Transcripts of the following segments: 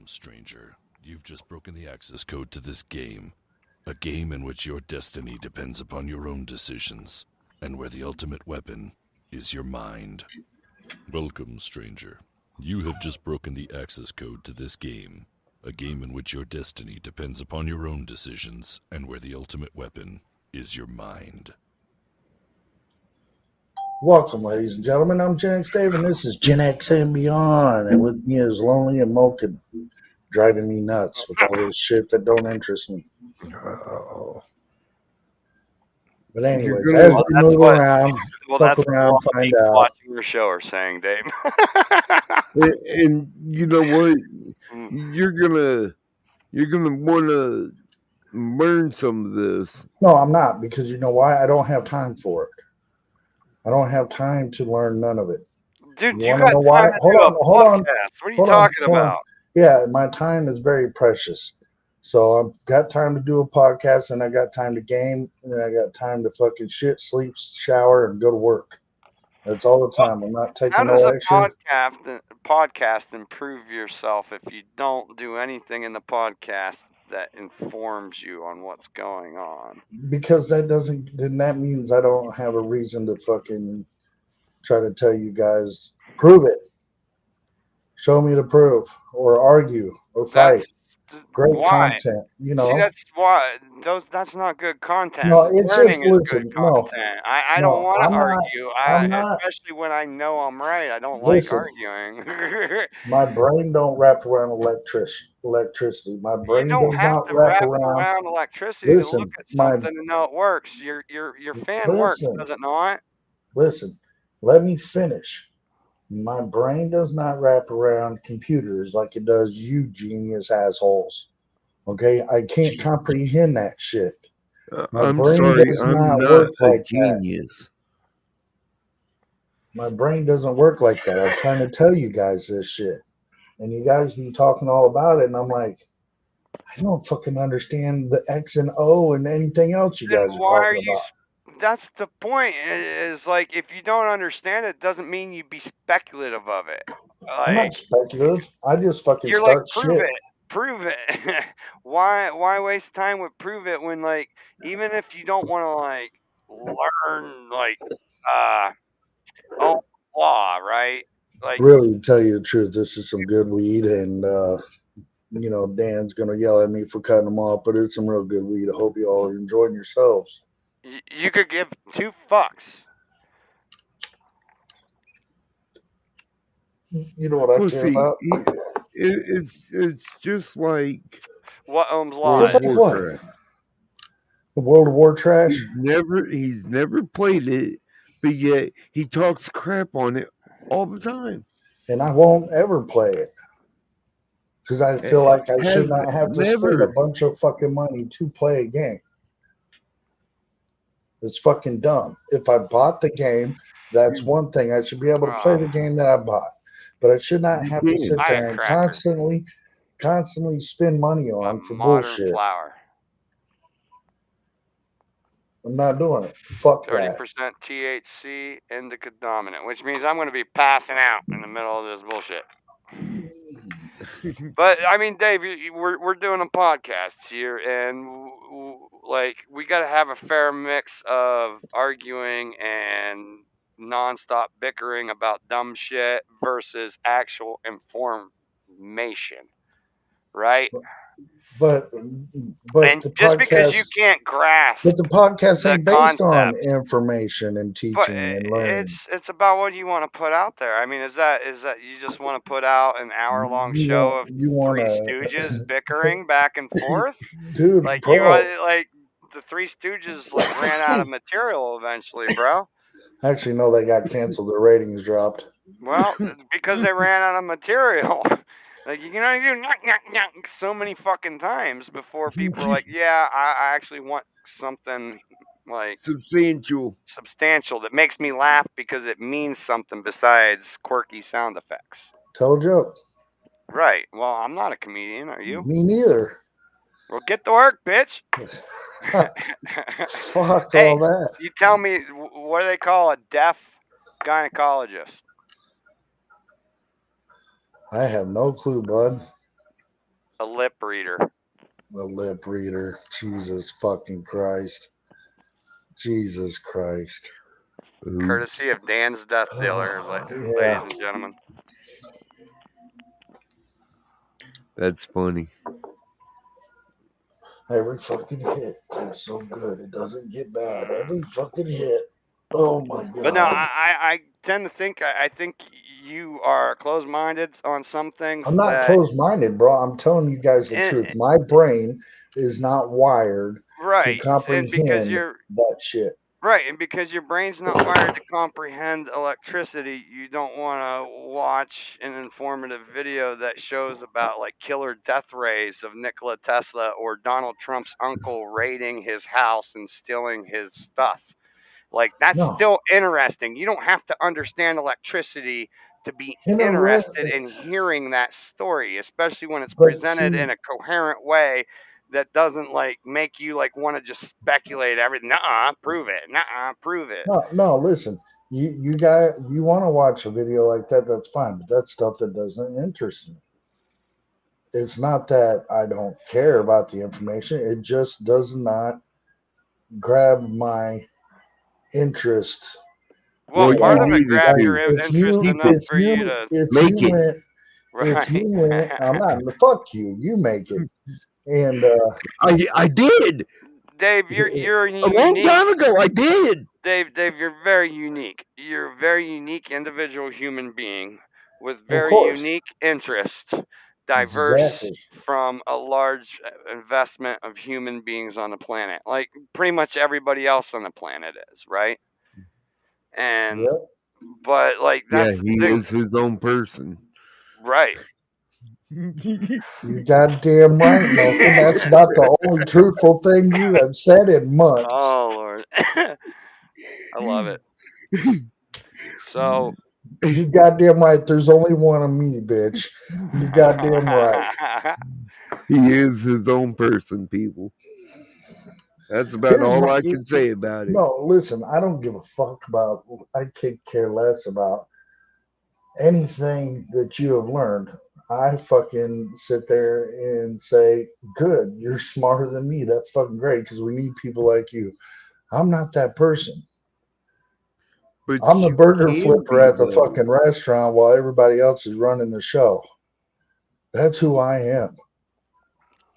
Welcome, stranger. You've just broken the access code to this game. A game in which your destiny depends upon your own decisions, and where the ultimate weapon is your mind. Welcome, stranger. You have just broken the access code to this game. A game in which your destiny depends upon your own decisions, and where the ultimate weapon is your mind. Welcome, ladies and gentlemen. I'm Gen X Dave, and this is Gen X and Beyond. And with me is Lonely and Moken, driving me nuts with all this shit that don't interest me. But anyways, as we move around, fuck around, find out. Watching your show are saying, Dave. And you know what? You're gonna want to learn some of this. No, I'm not, because you know why? I don't have time for it. I don't have time to learn none of it. Dude, you got time to do a podcast. What are you talking about? Yeah, my time is very precious. So I've got time to do a podcast, and I got time to game, and then I got time to fucking shit, sleep, shower, and go to work. That's all the time. I'm not taking no extra. How does a podcast improve yourself if you don't do anything in the podcast that informs you on what's going on? Because then that means I don't have a reason to fucking try to tell you guys, prove it. Show me the proof, or argue, or fight. Great content, you know. See, that's why that's not good content. No, it's just listen. No, I don't want to argue. Especially when I know I'm right. I don't like arguing. My brain don't wrap around electricity. My brain does not wrap around electricity to look at something and know it works. Your fan works, does it not? Listen, let me finish. My brain does not wrap around computers like it does you genius assholes. Okay? I can't comprehend that shit. My brain does not work like that. My brain doesn't work like that. I'm trying to tell you guys this shit. And you guys be talking all about it, and I'm like, I don't fucking understand the X and O and anything else you guys are talking about. That's the point. Is like, if you don't understand it, doesn't mean you be speculative of it. I'm not speculative. I just fucking start shit. Prove it. Why waste time with prove it when, like, even if you don't want to like learn law, right? Like, really, to tell you the truth, this is some good weed, and you know, Dan's gonna yell at me for cutting them off, but it's some real good weed. I hope you all are enjoying yourselves. You could give 2 fucks. You know what I care about? It's just like what Ohm's Law. Just like what? The World of War trash. He's never played it, but yet he talks crap on it all the time. And I won't ever play it because I feel like I should not have to spend a bunch of fucking money to play a game. It's fucking dumb. If I bought the game, that's one thing. I should be able to play the game that I bought. But I should not have to sit there and constantly spend money on for bullshit. Flower. I'm not doing it. Fuck 30% THC indica dominant, which means I'm going to be passing out in the middle of this bullshit. But I mean, Dave, we're doing a podcast here, and like, we got to have a fair mix of arguing and nonstop bickering about dumb shit versus actual information, right? But and just because you can't grasp, but the podcast ain't based on information and teaching and learning. It's about what you want to put out there. I mean, is that you just want to put out an hour-long show of Three Stooges bickering back and forth, dude? Like, the Three Stooges ran out of material eventually, bro. Actually, no, they got canceled. Their ratings dropped. Well, because they ran out of material. Like, you know, you do so many fucking times before people are like, yeah, I actually want something like substantial that makes me laugh because it means something besides quirky sound effects. Tell a joke. Right. Well, I'm not a comedian. Are you? Me neither. Well, get to work, bitch. Fuck all that. You tell me, what do they call a deaf gynecologist? I have no clue, bud. A lip reader. A lip reader. Jesus fucking Christ. Jesus Christ. Courtesy of Dan's Death Dealer, Yeah. ladies and gentlemen. That's funny. Every fucking hit is so good. It doesn't get bad. Every fucking hit. Oh my God. But no, I tend to think, I think you are closed-minded on some things. I'm not closed-minded, bro. I'm telling you guys the truth. My brain is not wired to comprehend that shit. Right, and because your brain's not wired to comprehend electricity, you don't want to watch an informative video that shows about like killer death rays of Nikola Tesla or Donald Trump's uncle raiding his house and stealing his stuff. Like, that's still interesting. You don't have to understand electricity to be interested in hearing that story, especially when it's presented in a coherent way that doesn't like make you like want to just speculate everything. Nuh-uh, prove it. Nuh-uh, prove it. No, listen. You want to watch a video like that, that's fine, but that's stuff that doesn't interest me. It's not that I don't care about the information. It just does not grab my interest. Well, part of it grabs your interest enough for you to make it. If you went, I'm not. Fuck you. You make it. And I did. Dave, you're a long time ago. I did. Dave, you're very unique. You're a very unique individual human being with very unique interests, diverse from a large investment of human beings on the planet, like pretty much everybody else on the planet is, right? And but like that's he is his own person, right? You goddamn right, Malcolm. That's not the only truthful thing you have said in months. Oh Lord, I love it. So you goddamn right. There's only one of me, bitch. You goddamn right. He is his own person, people. That's about all I can say about it. No, listen, I don't give a fuck about. I could care less about anything that you have learned. I fucking sit there and say, good, you're smarter than me. That's fucking great because we need people like you. I'm not that person. But I'm the burger flipper at the fucking restaurant while everybody else is running the show. That's who I am.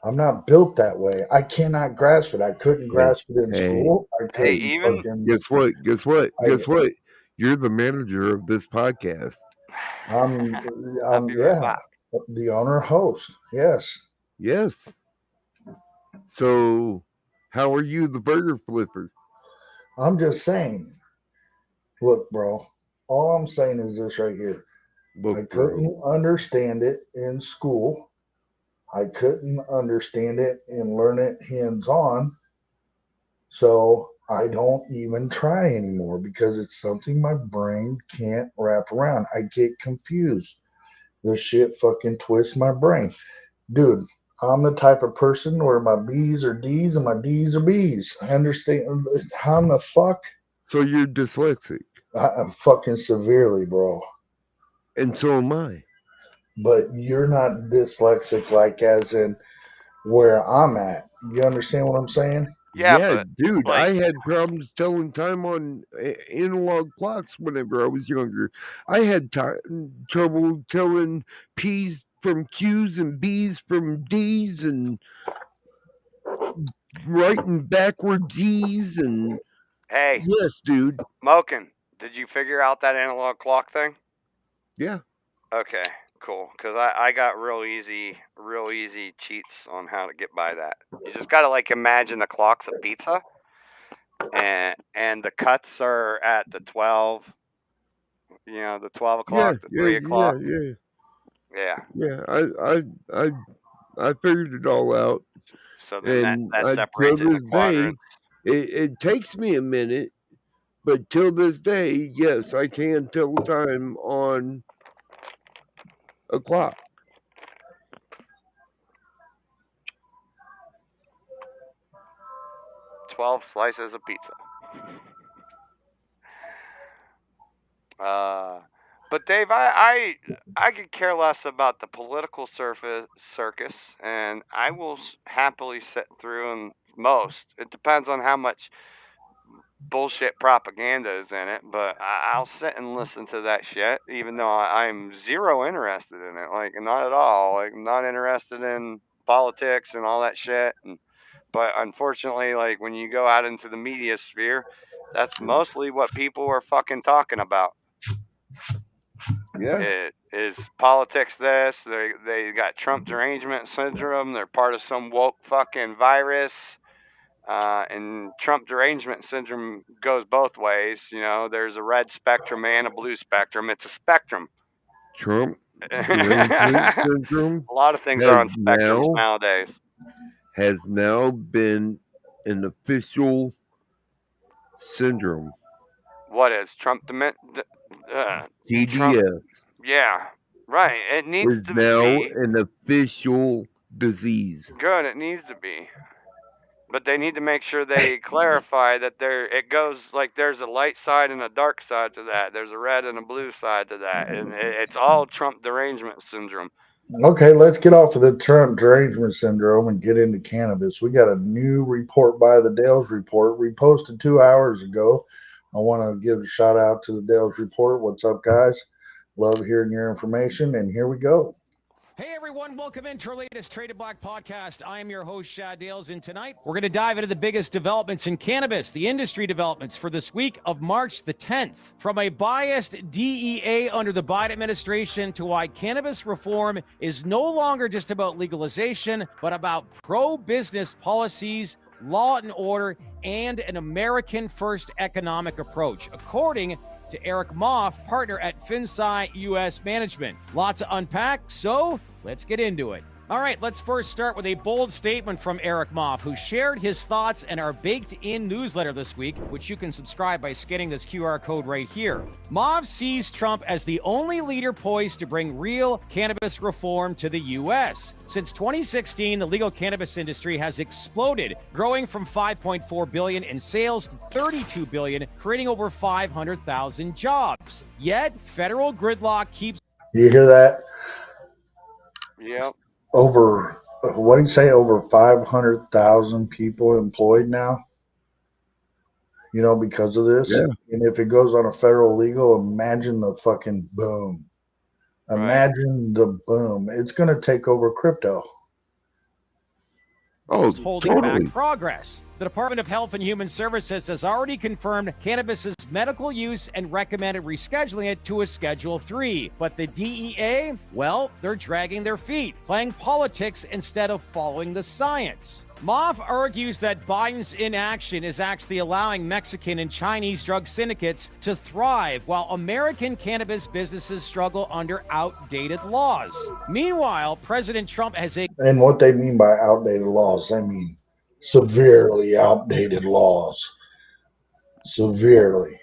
I'm not built that way. I cannot grasp it. I couldn't grasp it in school. I couldn't Guess what? You're the manager of this podcast. I'm the owner host. Yes. Yes. So how are you the burger flipper? I'm just saying. Look, bro. All I'm saying is this right here. I couldn't understand it in school. I couldn't understand it and learn it hands-on. So I don't even try anymore because it's something my brain can't wrap around. I get confused. The shit fucking twists my brain. Dude, I'm the type of person where my B's are D's and my D's are B's. I understand. How in the fuck? So you're dyslexic? I'm fucking severely, bro. And so am I. But you're not dyslexic like as in where I'm at. You understand what I'm saying? Yeah, dude, I had problems telling time on analog clocks whenever I was younger. I had trouble telling P's from Q's and B's from D's and writing backward D's and... Hey. Yes, dude. Moken, did you figure out that analog clock thing? Yeah. Okay, cool. Because I got real easy cheats on how to get by that. You just got to like imagine the clock's a pizza. And the cuts are at the 12, the 12 o'clock, the 3 o'clock. Yeah. I figured it all out. So then that separates it into quadrants. It takes me a minute, but till this day, yes, I can tell time on a clock. $12 slices of pizza. But Dave, I could care less about the political circus, and I will happily sit through and most. It depends on how much bullshit propaganda is in it, but I'll sit and listen to that shit, even though I'm zero interested in it. Like, not at all. Like, I'm not interested in politics and all that shit. But unfortunately, like, when you go out into the media sphere, that's mostly what people are fucking talking about. Yeah. It is politics this. They got Trump derangement syndrome. They're part of some woke fucking virus. And Trump derangement syndrome goes both ways. You know, there's a red spectrum and a blue spectrum. It's a spectrum. Trump derangement syndrome. A lot of things are on spectrums nowadays. Has now been an official syndrome. What is Trump TDS? Trump, yeah, right. It needs to now be an official disease. Good. It needs to be. But they need to make sure they clarify that it goes like there's a light side and a dark side to that. There's a red and a blue side to that. And it's all Trump derangement syndrome. Okay, let's get off of the Trump derangement syndrome and get into cannabis. We got a new report by the Dales Report. We posted 2 hours ago. I want to give a shout out to the Dales Report. What's up, guys? Love hearing your information. And here we go. Hey everyone, welcome into our latest Traded Black podcast. I am your host, Shad Dales, and tonight we're going to dive into the biggest developments in cannabis, the industry developments for this week of March the 10th. From a biased DEA under the Biden administration to why cannabis reform is no longer just about legalization, but about pro-business policies, law and order, and an American-first economic approach, according to Eric Moff, partner at FinSci US Management. Lots to unpack, so let's get into it. All right, let's first start with a bold statement from Eric Moff, who shared his thoughts in our baked-in newsletter this week, which you can subscribe by scanning this QR code right here. Moff sees Trump as the only leader poised to bring real cannabis reform to the U.S. Since 2016, the legal cannabis industry has exploded, growing from $5.4 billion in sales to $32 billion, creating over 500,000 jobs. Yet, federal gridlock keeps... You hear that? Yep. Over, what do you say, over 500,000 people employed now, you know, because of this. Yeah. And if it goes on a federal legal, imagine the fucking boom. Imagine the boom. It's going to take over crypto. Oh, holding totally. back progress. The Department of Health and Human Services has already confirmed cannabis's medical use and recommended rescheduling it to a Schedule 3. But the DEA, well, they're dragging their feet, playing politics instead of following the science. Moff argues that Biden's inaction is actually allowing Mexican and Chinese drug syndicates to thrive while American cannabis businesses struggle under outdated laws. Meanwhile, President Trump has And what they mean by outdated laws, they mean severely outdated laws. Severely.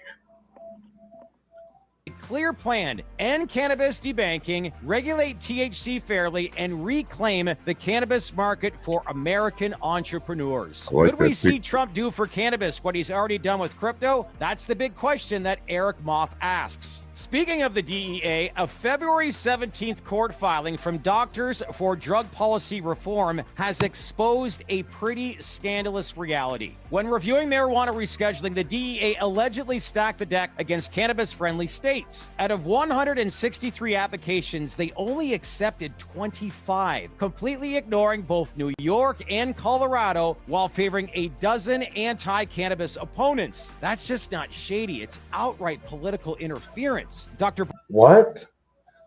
clear plan: end cannabis debanking, regulate THC fairly, and reclaim the cannabis market for American entrepreneurs. Could we see Trump do for cannabis what he's already done with crypto? That's the big question that Eric Moff asks. Speaking of the DEA, a February 17th court filing from Doctors for Drug Policy Reform has exposed a pretty scandalous reality. When reviewing marijuana rescheduling, the DEA allegedly stacked the deck against cannabis-friendly states. Out of 163 applications, they only accepted 25, completely ignoring both New York and Colorado while favoring a dozen anti-cannabis opponents. That's just not shady. It's outright political interference. Dr. What?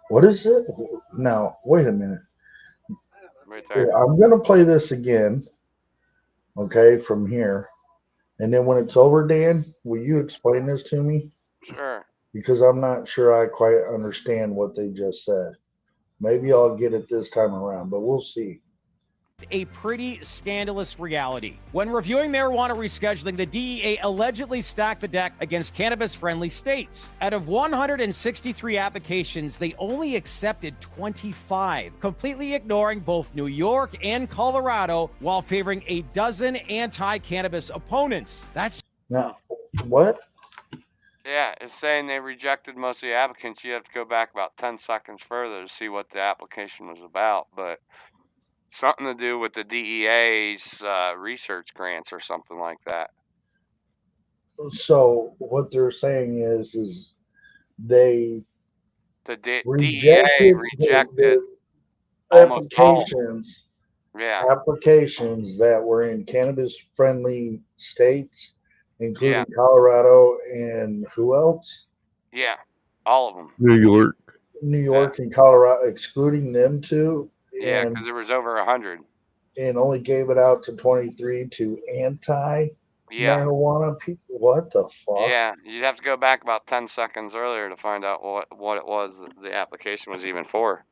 What is it? No, wait a minute. Right there. I'm going to play this again, okay, from here. And then when it's over, Dan, will you explain this to me? Sure. Because I'm not sure I quite understand what they just said. Maybe I'll get it this time around, but we'll see. A pretty scandalous reality. When reviewing marijuana rescheduling, the DEA allegedly stacked the deck against cannabis-friendly states. Out of 163 applications, they only accepted 25, completely ignoring both New York and Colorado while favoring a dozen anti-cannabis opponents. That's now what? Yeah, it's saying they rejected most of the applicants. You have to go back about 10 seconds further to see what the application was about, but something to do with the DEA's research grants or something like that. So what they're saying is they The DEA rejected rejected the almost all. applications. Yeah, Applications that were in cannabis-friendly states, including Yeah. Colorado and who else? yeah, all of them. New York. New York and Colorado, excluding them two, Yeah, and because there was over 100. only gave it out to 23 to anti Yeah, marijuana people. What the fuck? yeah. You'd have to go back about 10 seconds earlier to find out what it was that the application was even for.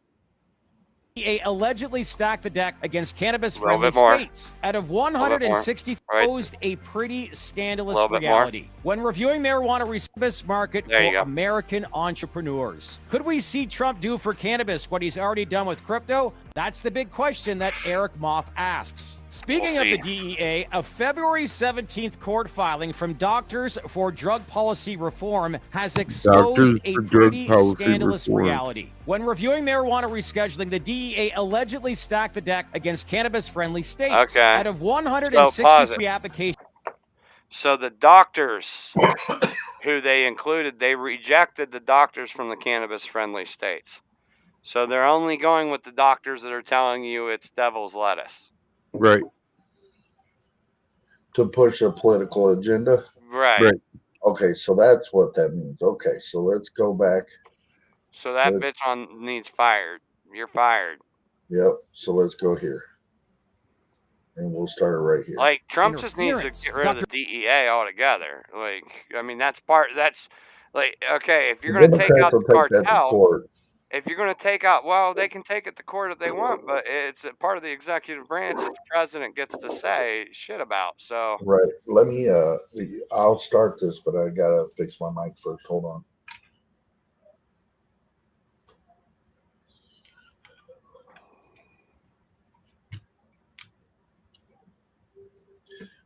DEA allegedly stacked the deck against cannabis-friendly bit more. states. Out of 160, Right. posed a pretty scandalous Little bit more. reality. When reviewing marijuana cannabis market There you for go. American entrepreneurs, could we see Trump do for cannabis what he's already done with crypto? That's the big question that Eric Moff asks. Speaking We'll of the see. DEA, a February 17th court filing from Doctors for Drug Policy Reform has exposed Doctors a for Drug pretty Policy scandalous Reform. reality. When reviewing marijuana rescheduling, the DEA allegedly stacked the deck against cannabis-friendly states. Okay. Out of So, 163 applications, So the doctors who they included, they rejected the doctors from the cannabis-friendly states. So they're only going with the doctors that are telling you it's devil's lettuce. Right. To push a political agenda. Right. Right. Okay, so that's what that means. Okay, so let's go back. So that Good. bitch needs fired. You're fired. Yep. So let's go here. And we'll start it right here. Like, Trump just needs to Interference. get rid of Dr. the DEA altogether. Like, I mean, that's like, okay, if you're The going to take Democrats out the will take that to cartel, court. if you're going to take out, well, they can take it to court if they want, but it's a part of the executive branch that the president gets to say shit about. So, Right. Let me I'll start this, but I gotta fix my mic first. Hold on.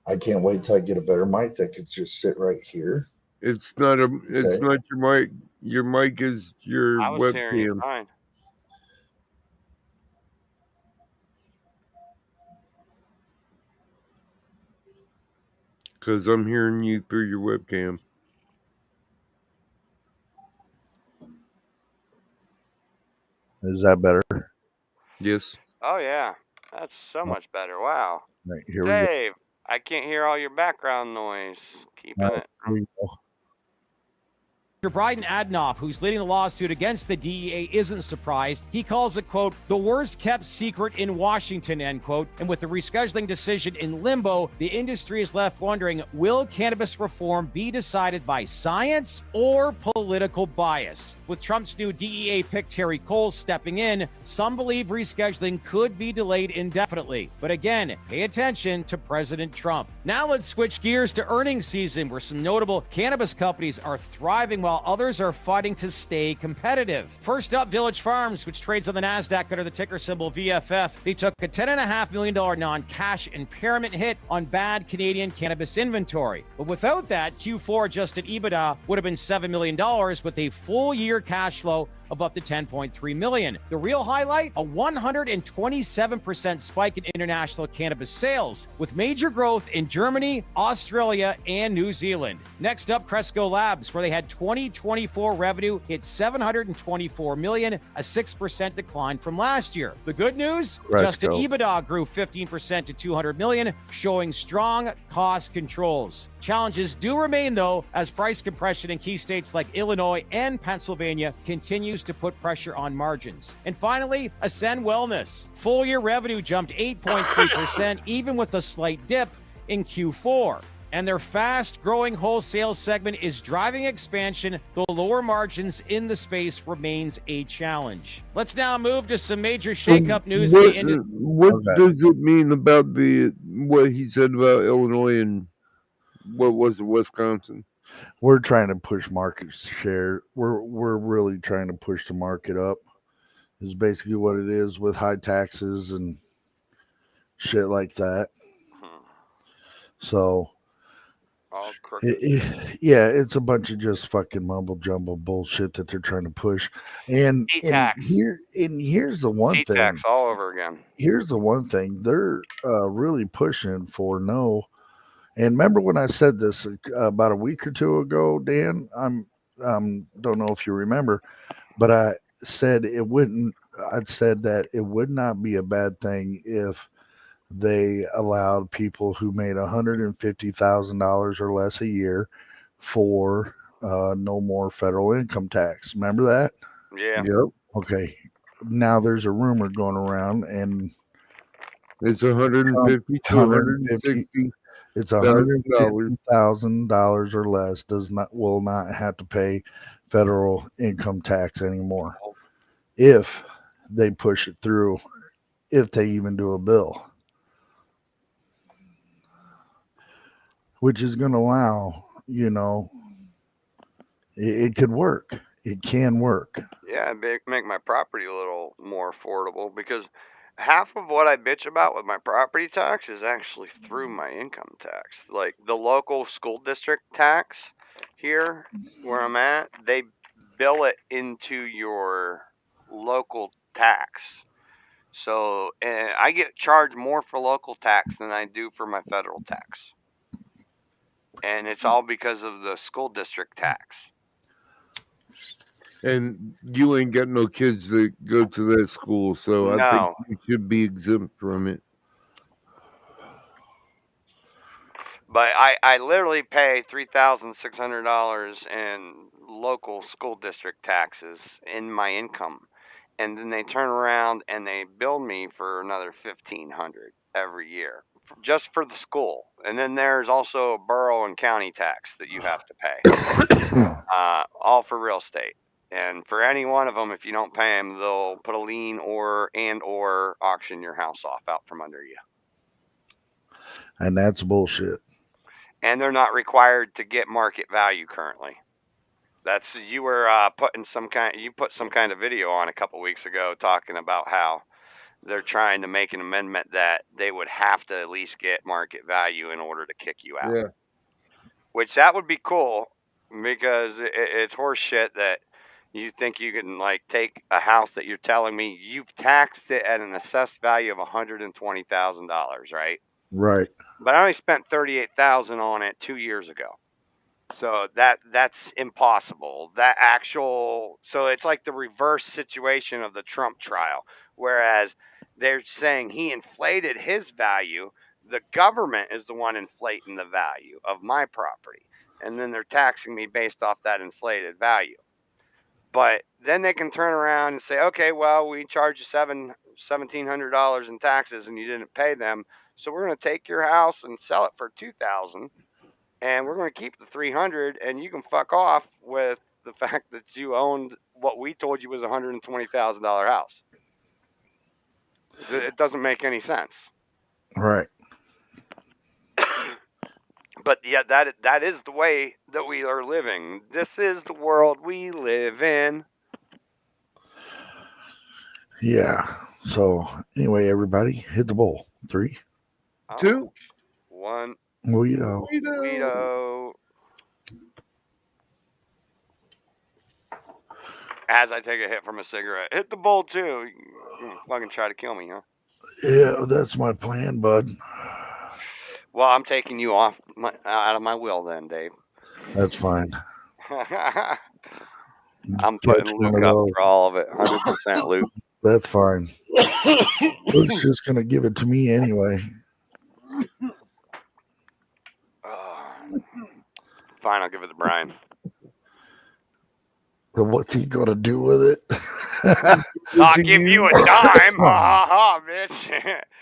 I can't wait till I get a better mic that could just sit right here. It's not Okay. not your mic. Your mic is your I was hearing you webcam. fine. Because I'm hearing you through your webcam. Is that better? Yes. Oh, yeah. That's so much better. Wow. Right, here Dave, I can't hear all your background noise. Keeping it. we go. Bryden Adnoff, who's leading the lawsuit against the DEA, isn't surprised. He calls it, quote, the worst kept secret in Washington, end quote. And with the rescheduling decision in limbo, the industry is left wondering, will cannabis reform be decided by science or political bias? With Trump's new DEA pick Terry Cole stepping in, some believe rescheduling could be delayed indefinitely. But again, pay attention to President Trump. Now let's switch gears to earnings season, where some notable cannabis companies are thriving while others are fighting to stay competitive. First up, Village Farms, which trades on the NASDAQ under the ticker symbol VFF. They took a $10.5 million non-cash impairment hit on bad Canadian cannabis inventory. But without that, Q4 adjusted EBITDA would have been $7 million with a full year cash flow of up to $10.3 million. The real highlight, a 127% spike in international cannabis sales, with major growth in Germany, Australia, and New Zealand. Next up, Cresco Labs, where they had 2024 revenue hit $724 million, a 6% decline from last year. The good news, adjusted EBITDA grew 15% to $200 million, showing strong cost controls. Challenges do remain, though, as price compression in key states like Illinois and Pennsylvania continues to put pressure on margins. And finally, Ascend Wellness. Full year revenue jumped 8.3%, even with a slight dip in Q4. And their fast-growing wholesale segment is driving expansion, though lower margins in the space remains a challenge. Let's now move to some major shakeup news in the industry. What does it mean about what he said about Illinois and what was it, Wisconsin? We're trying to push market share. We're really trying to push the market up. Is basically what it is, with high taxes and shit like that. So all crooked. Yeah, it's a bunch of just fucking mumble jumble bullshit that they're trying to push. And T-tax. here's the one thing. T-tax all over again. Here's the one thing they're really pushing for. No, and remember when I said this about a week or two ago, Dan? Don't know if you remember, but I said it wouldn't. I'd said that it would not be a bad thing if they allowed people who made $150,000 or less a year for no more federal income tax. Remember that? Yeah. Yep. Okay. Now there's a rumor going around, and It's 150 to 160. It's $150,000 or less will not have to pay federal income tax anymore if they push it through, if they even do a bill, which is going to allow, it could work. It can work. Yeah, make my property a little more affordable, because half of what I bitch about with my property tax is actually through my income tax. Like the local school district tax here where I'm at, they bill it into your local tax. So I get charged more for local tax than I do for my federal tax. And it's all because of the school district tax. And you ain't got no kids that go to that school, so I think you should be exempt from it. But I literally pay $3,600 in local school district taxes in my income. And then they turn around and they bill me for another $1,500 every year just for the school. And then there's also a borough and county tax that you have to pay, all for real estate. And for any one of them, if you don't pay them, they'll put a lien or auction your house off out from under you. And that's bullshit. And they're not required to get market value currently. That's you were put some kind of video on a couple weeks ago talking about how they're trying to make an amendment that they would have to at least get market value in order to kick you out. Yeah. Which that would be cool, because it's horse shit that you think you can take a house that you're telling me you've taxed it at an assessed value of $120,000, right? Right. But I only spent $38,000 on it 2 years ago. So that's impossible. So it's like the reverse situation of the Trump trial, whereas they're saying he inflated his value. The government is the one inflating the value of my property, and then they're taxing me based off that inflated value. But then they can turn around and say, okay, well, we charge you $1,700 in taxes and you didn't pay them, so we're going to take your house and sell it for $2,000, and we're going to keep the $300, and you can fuck off with the fact that you owned what we told you was a $120,000 house. It doesn't make any sense. Right. But yeah, that is the way that we are living. This is the world we live in. Yeah. So anyway, everybody, hit the bowl. 3, 2, 1. Weedo. As I take a hit from a cigarette, hit the bowl too. You fucking try to kill me, huh? Yeah, that's my plan, bud. Well, I'm taking you out of my will then, Dave. That's fine. I'm putting Luke up for all of it. 100% Luke. That's fine. Luke's just going to give it to me anyway. Fine, I'll give it to Brian. But what's he going to do with it? I'll give you a dime. Ha ha, bitch.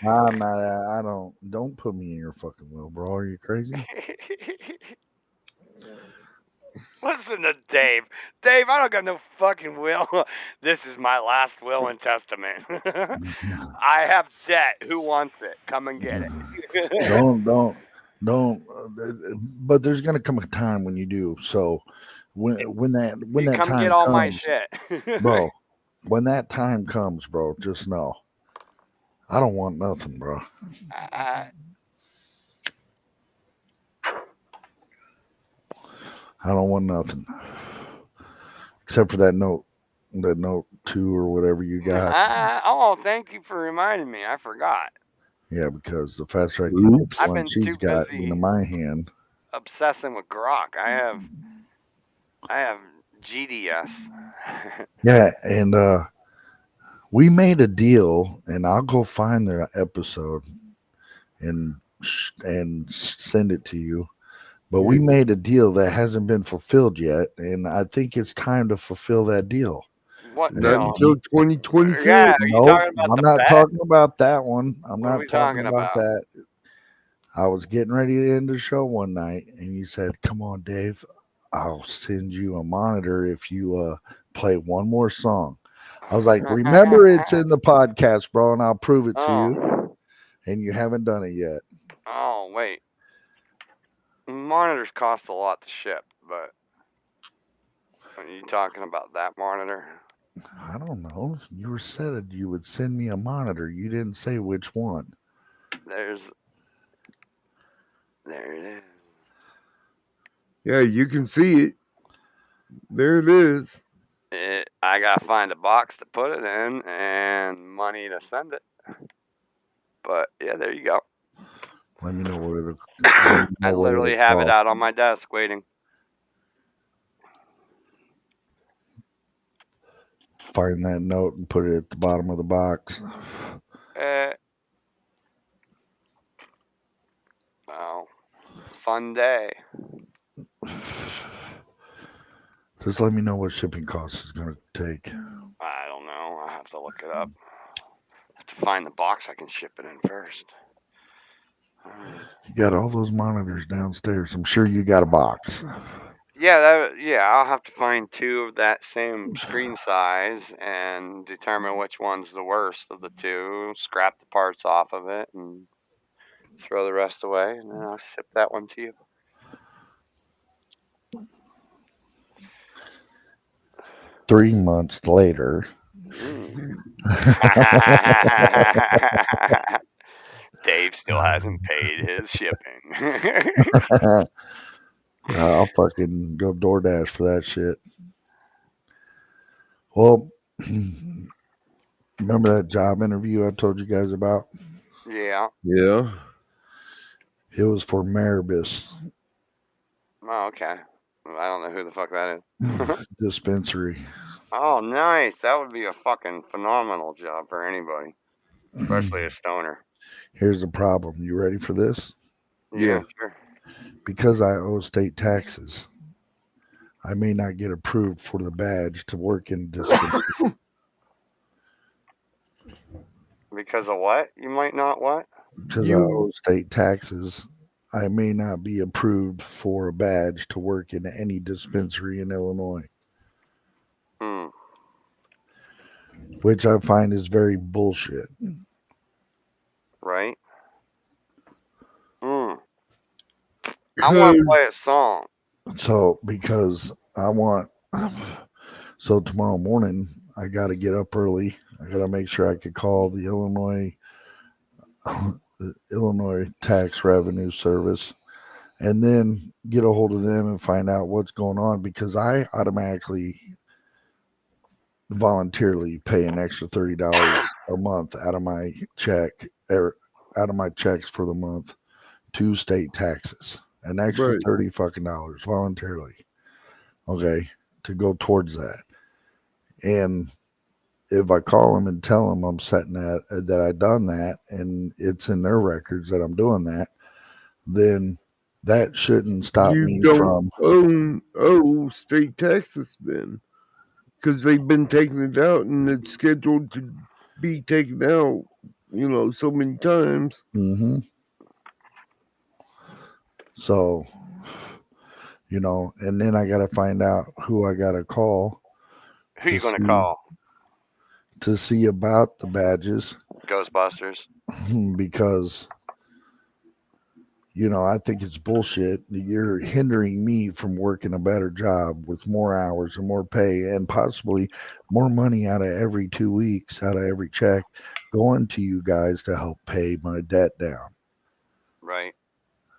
I'm not. Don't put me in your fucking will, bro. Are you crazy? Listen to Dave. Dave, I don't got no fucking will. This is my last will and testament. I have debt. Who wants it? Come and get it. Don't. But there's gonna come a time when you do. So when that come time get all comes, my shit, bro. When that time comes, bro, just know I don't want nothing, bro. I don't want nothing except for that note 2 or whatever you got. Oh, thank you for reminding me. I forgot. Yeah, because the faster I can get the I've one been she's too got busy into my hand. obsessing with Grok. I have GDS. Yeah, and we made a deal, and I'll go find the episode and send it to you. But we made a deal that hasn't been fulfilled yet, and I think it's time to fulfill that deal. What Not deal? until 2026. Yeah, are you Nope, talking about I'm the not bet? talking about that one. I'm What are not we talking talking about about? that. I was getting ready to end the show one night, and you said, "Come on, Dave, I'll send you a monitor if you play one more song." I was like, "Remember, it's in the podcast, bro, and I'll prove it to you." Oh, And you haven't done it yet. oh, wait. Monitors cost a lot to ship, but are you talking about that monitor? I don't know. You said you would send me a monitor. You didn't say which one. There it is. Yeah, you can see it. There it is. I gotta find a box to put it in and money to send it. But yeah, there you go. Let me know what it'll. I literally have it out on my desk waiting. Find that note and put it at the bottom of the box. Wow. Fun day. Just let me know what shipping cost is going to take. I don't know. I have to look it up. I have to find the box I can ship it in first. You got all those monitors downstairs. I'm sure you got a box. Yeah, I'll have to find 2 of that same screen size and determine which one's the worst of the 2. Scrap the parts off of it and throw the rest away, and then I'll ship that one to you. Three months later. Dave still hasn't paid his shipping. I'll fucking go DoorDash for that shit. Well, remember that job interview I told you guys about? Yeah. Yeah. It was for Maribus. Oh, okay. I don't know who the fuck that is. Dispensary. Oh, nice. That would be a fucking phenomenal job for anybody, especially a stoner. Here's the problem. You ready for this? Yeah, sure. Because I owe state taxes, I may not get approved for the badge to work in dispensary. Because of what? You might not what? Because I owe state taxes, I may not be approved for a badge to work in any dispensary in Illinois. Which I find is very bullshit. Right? I want to play a song. So, because I want... So, tomorrow morning, I got to get up early. I got to make sure I could call the Illinois Tax Revenue Service and then get a hold of them and find out what's going on, because I automatically voluntarily pay an extra $30 a month out of my check, out of my checks for the month to state taxes. An extra $30 fucking dollars voluntarily. Okay, to go towards that. And if I call them and tell them I'm setting that I done that and it's in their records that I'm doing that, then that shouldn't stop me from owe state taxes then, because they've been taking it out and it's scheduled to be taken out, so many times. Mm-hmm. So, and then I got to find out who I got to call. Who you going to call? To see about the badges. Ghostbusters. Because, I think it's bullshit. You're hindering me from working a better job with more hours and more pay and possibly more money out of every 2 weeks, out of every check, going to you guys to help pay my debt down. Right.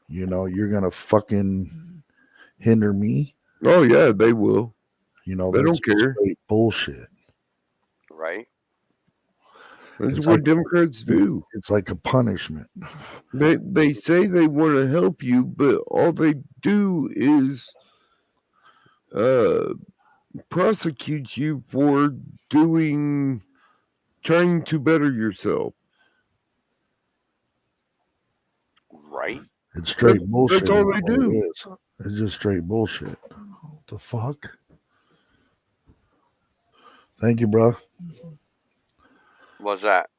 You're going to fucking hinder me. Oh yeah, they will. You know, They that's don't care. straight bullshit. Right. That's It's what like Democrats do. it's like a punishment. They say they want to help you, but all they do is prosecute you for trying to better yourself. Right. It's straight bullshit. That's all they is what do. It is. It's just straight bullshit. What the fuck? Thank you, bro. What's that?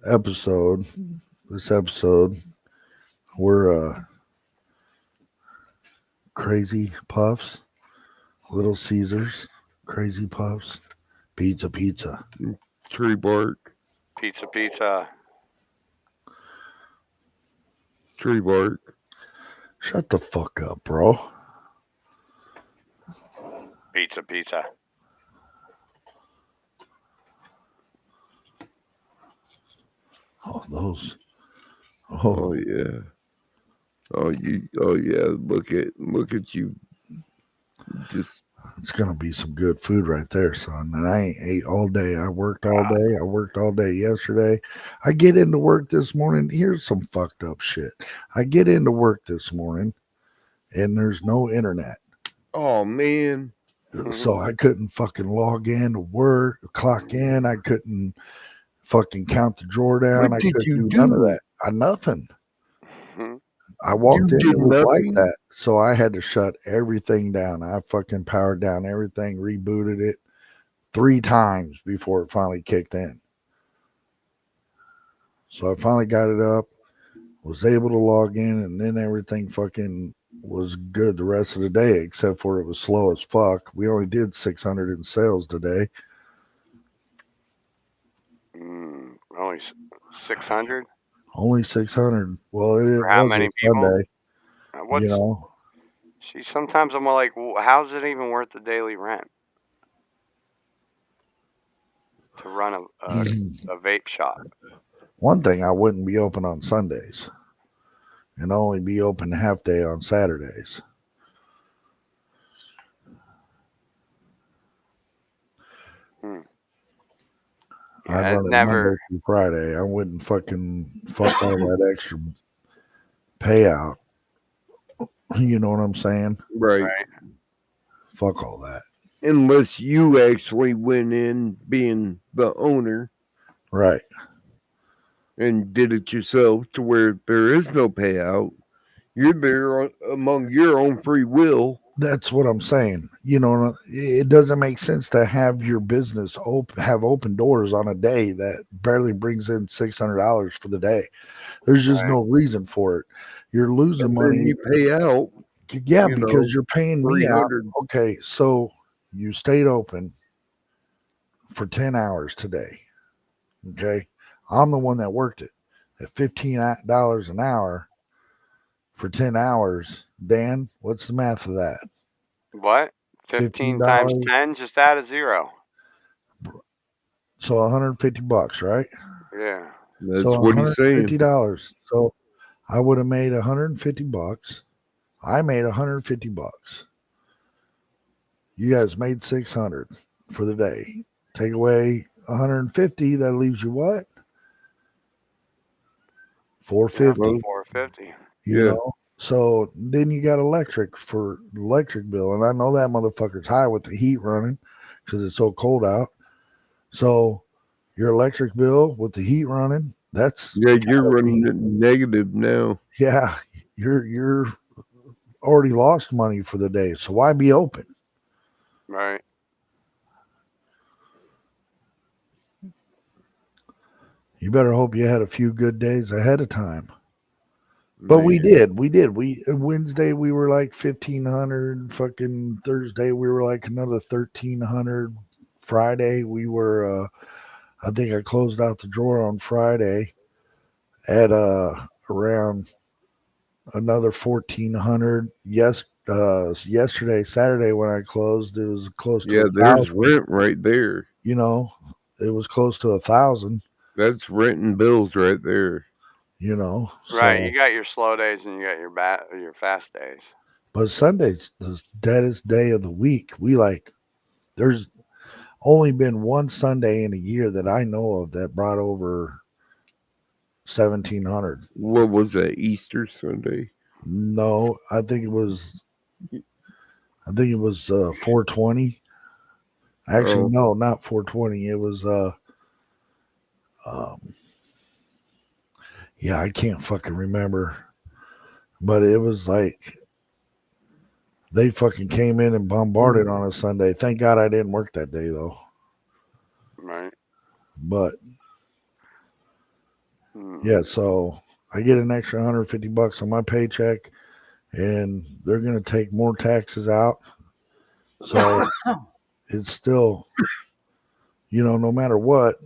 This episode, we're Crazy Puffs, Little Caesars, Crazy Puffs, Pizza. Tree bark. Pizza. Tree bark. Shut the fuck up, bro. Pizza. Oh, those. Oh yeah. Oh yeah. Look at you. Just It's gonna be some good food right there, son. And I ain't ate all day. I worked all day. I worked all day yesterday. I get into work this morning. Here's some fucked up shit. I get into work this morning and there's no internet. oh man. So I couldn't fucking log in to work, clock in. I couldn't fucking count the drawer down. What I did couldn't you do none of do? that. Nothing. I walked in, did it was like nothing? that. So I had to shut everything down. I fucking powered down everything, rebooted it 3 times before it finally kicked in. So I finally got it up, was able to log in, and then everything fucking was good the rest of the day, except for it was slow as fuck. We only did 600 in sales today. Only 600. Only 600. Well, it For how was many a people? Sunday, What's, you know. See, sometimes I'm like, how's it even worth the daily rent to run a vape shop? One thing, I wouldn't be open on Sundays and only be open half day on Saturdays. I'd run it Monday through Friday. I wouldn't fucking fuck all that extra payout. You know what I'm saying? Right. Fuck all that. Unless you actually went in being the owner. Right. And did it yourself to where there is no payout. You're there among your own free will. That's what I'm saying. You know, it doesn't make sense to have your business have open doors on a day that barely brings in $600 for the day. There's just no reason for it. You're losing money. You pay out. Yeah, because you're paying me out. Okay, so you stayed open for 10 hours today. Okay, I'm the one that worked it at $15 an hour for 10 hours. Dan, what's the math of that? What? 15 times 10, just add a 0. So $150, right? Yeah. That's what he's saying. $150. So I would have made $150. I made $150. You guys made 600 for the day. Take away 150, that leaves you what? 450. 450. You know? So then you got electric bill. And I know that motherfucker's high with the heat running because it's so cold out. So your electric bill with the heat running, that's you're running negative now. Yeah, you're already lost money for the day. So why be open? Right. You better hope you had a few good days ahead of time. But we did. Wednesday we were like 1,500. Fucking Thursday we were like another 1,300. Friday we were I think I closed out the drawer on Friday at around another 1,400. Yesterday, Saturday when I closed, it was close to 1,000. There's rent right there. You know, it was close to 1,000. That's rent and bills right there. You know, right? So, you got your slow days and you got your fast days. But Sunday's the deadest day of the week. There's only been one Sunday in a year that I know of that brought over 1,700. What was that? Easter Sunday? No, I think it was 420. Actually, no, not 420. It was yeah, I can't fucking remember. But it was like they fucking came in and bombarded on a Sunday. Thank God I didn't work that day though. Right. But yeah, so I get an extra $150 on my paycheck, and they're gonna take more taxes out. So it's still, no matter what,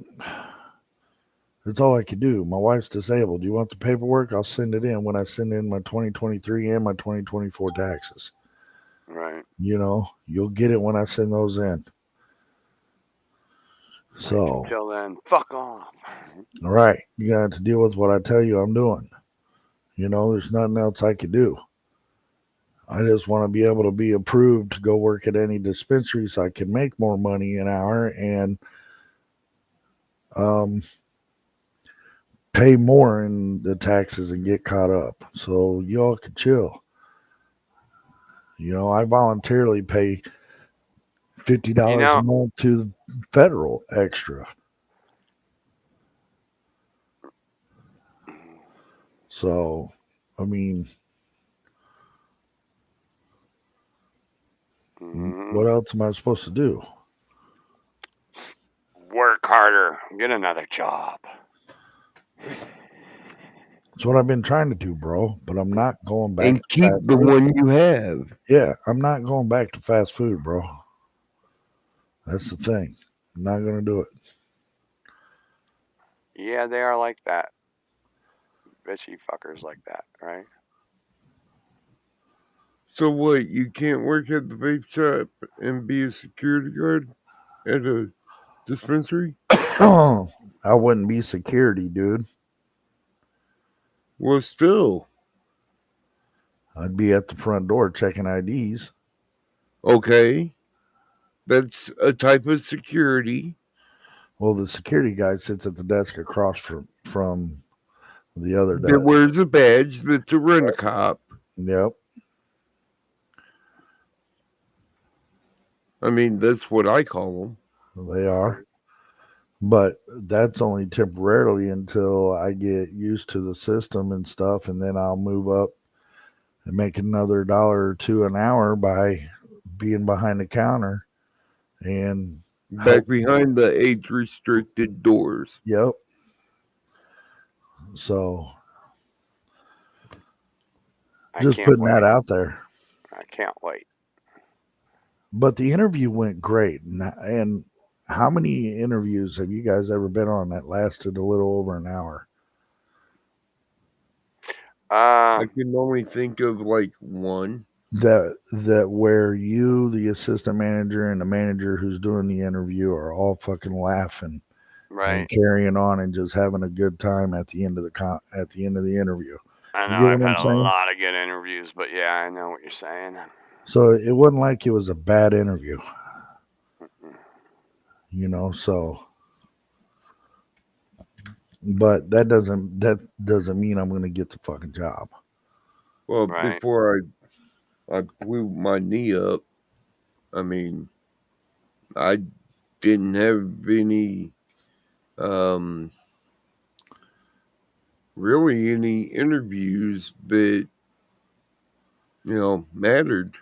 it's all I could do. My wife's disabled. Do you want the paperwork? I'll send it in when I send in my 2023 and my 2024 taxes. Right. You'll get it when I send those in. So until then, fuck off. All right, you're gonna have to deal with what I tell you I'm doing. There's nothing else I could do. I just want to be able to be approved to go work at any dispensary so I can make more money an hour and pay more in the taxes and get caught up. So y'all can chill. I voluntarily pay $50 a month to the federal extra. So, I mean, what else am I supposed to do? Work harder. Get another job. That's what I've been trying to do, bro. But I'm not going back. And keep the one you have. Yeah, I'm not going back to fast food, bro. That's the thing. I'm not going to do it. Yeah, they are like that. Bitchy fuckers like that, right? So what? You can't work at the vape shop and be a security guard at a dispensary? I wouldn't be security, dude. Well, still. I'd be at the front door checking IDs. Okay. That's a type of security. Well, the security guy sits at the desk across from the other desk. That wears a badge that's a rent-a-cop. Yep. I mean, that's what I call them. They are. But that's only temporarily until I get used to the system and stuff, and then I'll move up and make another $1 or $2 an hour by being behind the counter and back behind the age-restricted doors. Yep. So just putting that out there. I can't wait. But the interview went great. And how many interviews have you guys ever been on that lasted a little over an hour? I can only think of like one. That where you, the assistant manager, and the manager who's doing the interview are all fucking laughing, right, and carrying on and just having a good time at the end of the interview. I know I've had a lot of good interviews, but yeah, I know what you're saying. So it wasn't like it was a bad interview, So, but that doesn't mean I'm going to get the fucking job. Well, before I blew my knee up, I mean, I didn't have any, really any interviews that, mattered,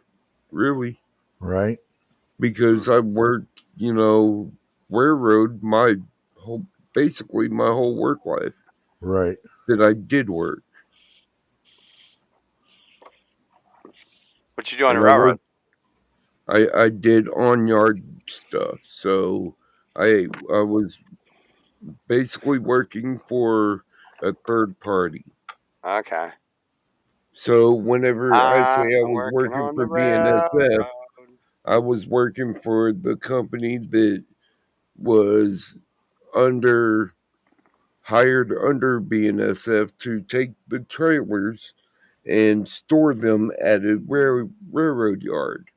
really. Right. Because I worked, railroad basically my whole work life. Right. That I did work. What you do on the railroad? I did on-yard stuff. So I was basically working for a third party. Okay. So whenever I say I was working for BNSF, I was working for the company that was hired under BNSF to take the trailers and store them at a railroad yard.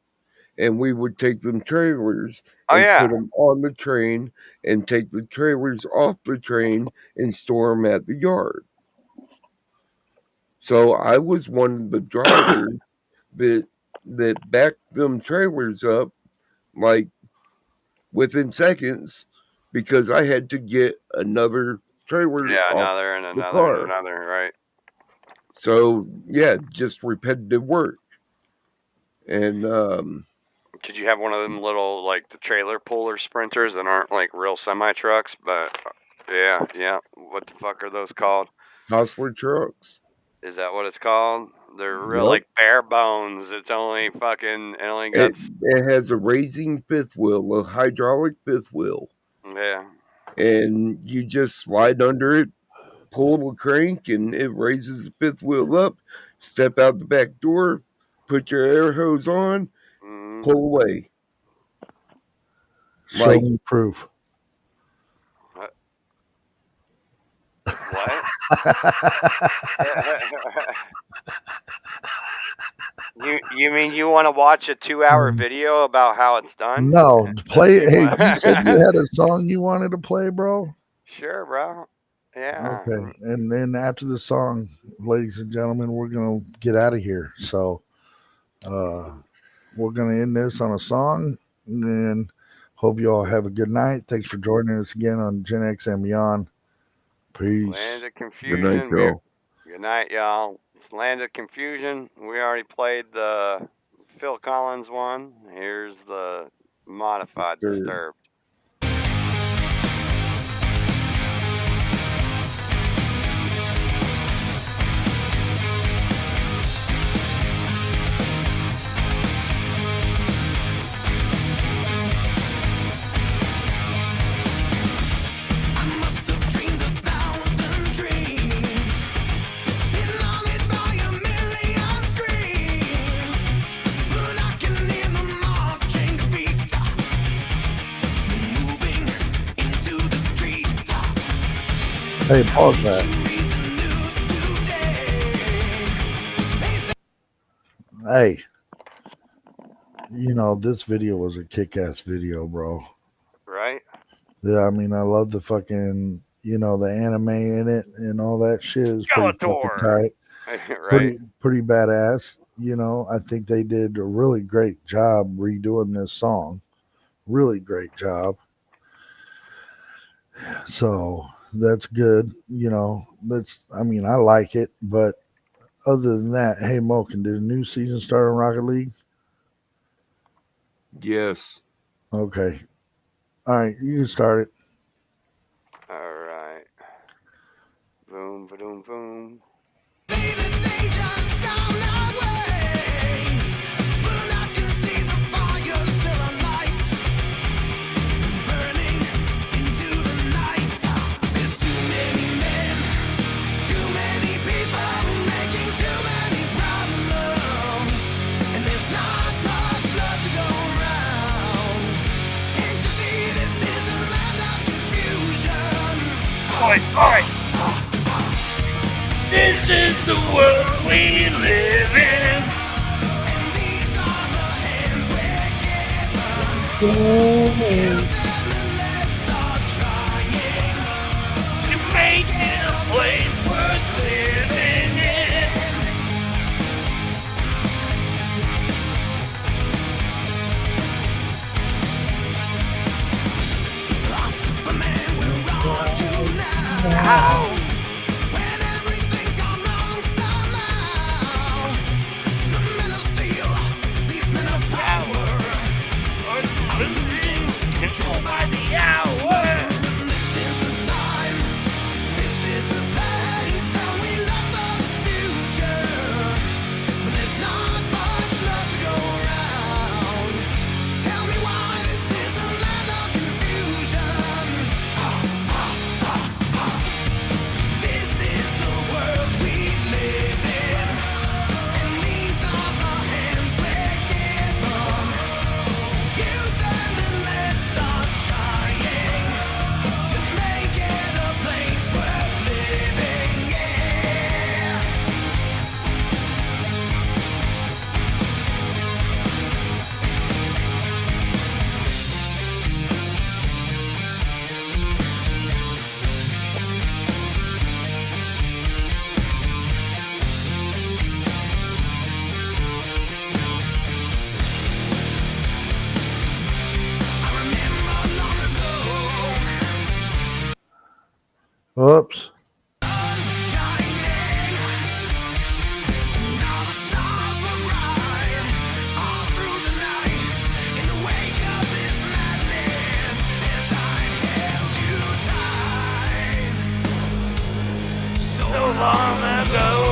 And we would take them trailers and put them on the train and take the trailers off the train and store them at the yard. So I was one of the drivers that backed them trailers up like within seconds because I had to get another trailer. Yeah, off another, right? So yeah, just repetitive work. And did you have one of them little like the trailer puller sprinters that aren't like real semi trucks, but yeah. What the fuck are those called? Hustler trucks. Is that what it's called? They're real like bare bones. It's only fucking it has a raising fifth wheel, a hydraulic fifth wheel. Yeah. And you just slide under it, pull the crank, and it raises the fifth wheel up. Step out the back door, put your air hose on, pull away. Show me proof. What? You mean you want to watch a 2-hour video about how it's done? No, play. Hey, you said you had a song you wanted to play, bro. Sure, bro. Yeah. Okay, and then after the song, ladies and gentlemen, we're gonna get out of here. So, we're gonna end this on a song, and then hope you all have a good night. Thanks for joining us again on Gen X and Beyond. Peace. Land of Confusion. Good night, y'all. It's Land of Confusion. We already played the Phil Collins one. Here's the modified Disturbed. Hey, pause that. Hey, this video was a kick-ass video, bro. Right? Yeah, I mean, I love the fucking, the anime in it and all that shit is pretty fucking tight. Right. Pretty badass. I think they did a really great job redoing this song. Really great job. So that's good. I like it. But other than that, hey, Moken, did a new season start on Rocket League? Yes. Okay. All right, you can start it. All right. Boom, boom, boom. All right. This is the world we live in. And these are the hands we're given. Use them and let's start trying to make it a place worth living in. Our Superman will rock you now. When everything's gone wrong somehow, the men of steel, these men of power, are losing control. Whoops. So long ago